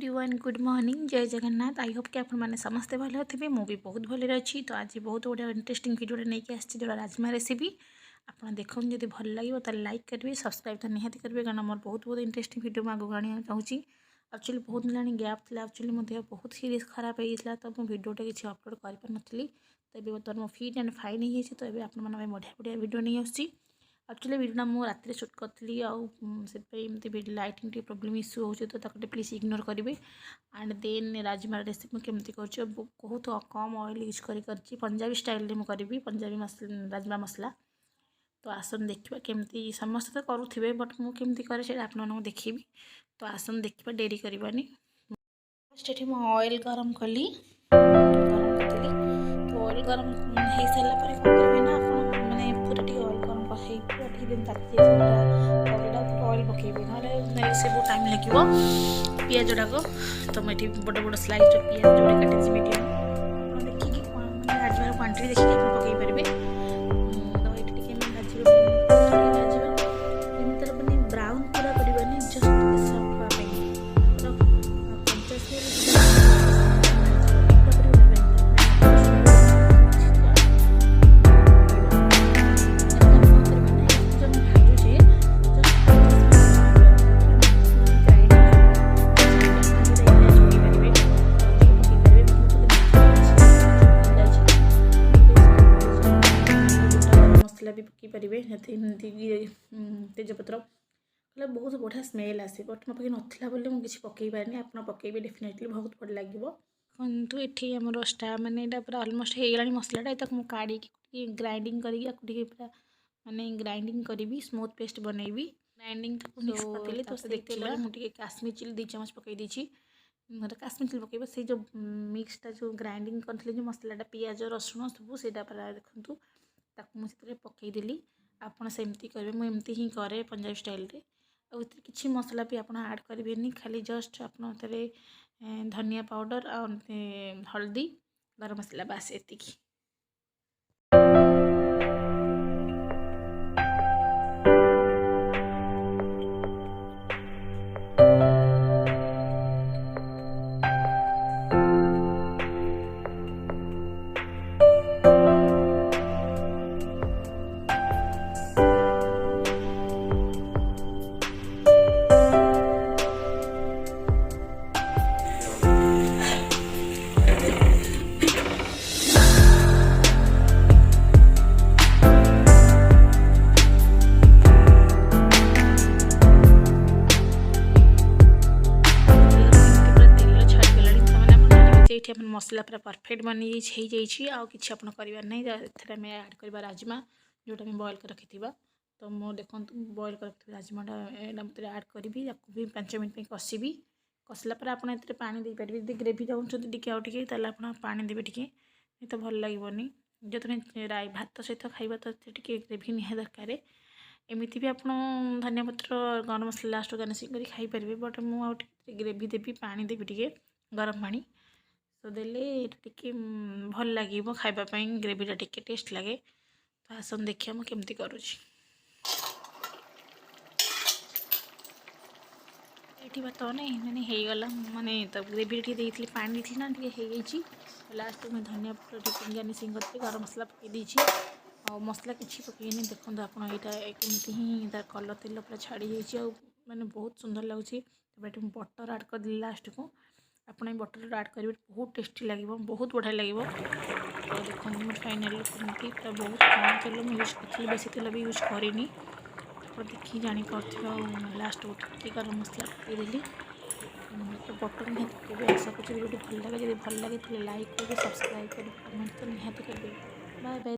Everyone good morning जय Jagannath. I hope कि आप मैंने समस्ते भल थे मु भी बहुत भले अच्छी। तो आज बहुत गोटे इंटरेस्टिंग वीडियो नहीं आसी जो राजमा रेसिपी आप देखो जब भल लगे तो लाइक करेंगे सब्सक्राइब तो निहाती करेंगे कारण मोर बहुत इंटरेस्टिंग वीडियो मैं आगे आने चाहूँगी। एक्चुअली बहुत दिन गैप था एक्चुअली मो देह बहुत सीरीयस खराब होता तो मुझे वीडियोटा किसी अपलोड कर पार नी। तो ये बर्तमान मो फिट एंड फाइन हो तो ये आप बढ़िया बढ़िया वीडियो नहीं आसूँ। एक्चुअली वीडियो मुझे रात सुट करी आमती लाइटिंग प्रोब्लेम इश्यू हो तो प्लीज इग्नोर करेंगे। एंड देन राजमा रेसिपी केमती कर बहुत कम ऑयल यूज कर पंजाबी स्टाइल में करी पंजाबी राजमा मसला। तो आसन देखा केमती समस्त तो करुवे बट मुझे करे आप देखी। तो आसन देखा डेरी करवानी। फर्स्ट ये ऑयल गरम कली गरम करी तो ऑयल गरम हो सारा कौन करेंगे ना आप मैंने पूरा टी ऑयल गरम कर ऑयल पकेबी ना से बहुत टाइम लगे पिज गुड़ाक। तो मुझे बड़ बड़ स्लाइस पिज जोड़े काटी मीडियम देखिए राजमार क्वांटिटी देखिए आप पकई पारे। तो ये मैंने ब्राउन पूरा करवानी जस्ट भी पकई पारे तेजपत्र मतलब बहुत बढ़िया स्मेल आसे बट मो पाखे नाला बोली मुझे पकई पारे आप पकईबे डेफिनेटली बहुत बढ़िया लगे। देखो ये आमर स्टा मैंने पूरा अलमोस्ट हो गला मसलाटा मुझे काढ़ी ग्राइंडिंग करके पूरा माने ग्राइंडिंग करी स्मूथ पेस्ट बनईबी ग्राइंडिंग मिक्स करते तो देखते मुझे काश्मीर चिली 2 चम्मच पकई देती मतलब काश्मीर चिली पकईब से जो मिक्सटा जो ग्राइंडिंग करते जो मसलाटा पिज रसुण सब से देखूँ ताकू मुझे पकईदेली। आपड़ सेमती करेंगे मुझे ही करे पंजाबी स्टाइल रे किसी मसला भी आप ऐड करेंगे खाली जस्ट आप धनिया पाउडर आ हल्दी गरम मसला बास एतिकी। ये मसला पूरा परफेक्ट बनी जाइए आउ कि करार नहीं आम ऐड करवा राजमा जोटा मैं बॉयल कर रखी। तो मो देखो बॉयल कर रखी राजमाटा मतलब ऐड करी भी 5 मिनट कषिबी कषला पर आप पानी दे पारे यदि ग्रेवी चाहते आउटे आप पानी देवे टी तो भल लगनी जो तुम भात सहित खाइबा तो ग्रेवी निहा दरकार। एमती भी आप धनिया पत्र गरम मसला लास्ट गार्निशिंग कर खाईपारे बट मुझे ग्रेवी देवी पानी देवी टी गरम पानी तो देले टी भल लगे खावाई ग्रेवीटा टी टेस्ट लगे। तो आसन देखिए मुझे केमती करुँची ये तो नहीं मैंने हो गला माने तो ग्रेवी टी पानी दी ना टी लास्ट में धनिया पत्र गार्निशिंग करके गरम मसला पकई आ मसला किसी पकईनी देखो आप केमती ही तार कलर तेल पूरा छाड़ी मैंने बहुत सुंदर लगुच। बटर ऐड कर देली लास्ट को आप बटर ऐड करेंगे बहुत टेस्टी लगे बहुत बढ़िया लगे। तो देखो फाइनाली पूरा बहुत कम तेल मुझे यूज करी बेसी तेल भी यूज करेनी आप देखिए जापर लास्ट को गरम मसला पकईदेली। तो बटर निहाती पकईबे आशा करूँ वीडियो भल लगे जब भल लगे तो लाइक करेंगे सब्सक्राइब करेंगे कमेंट तो निहाती करेंगे। Bye bye.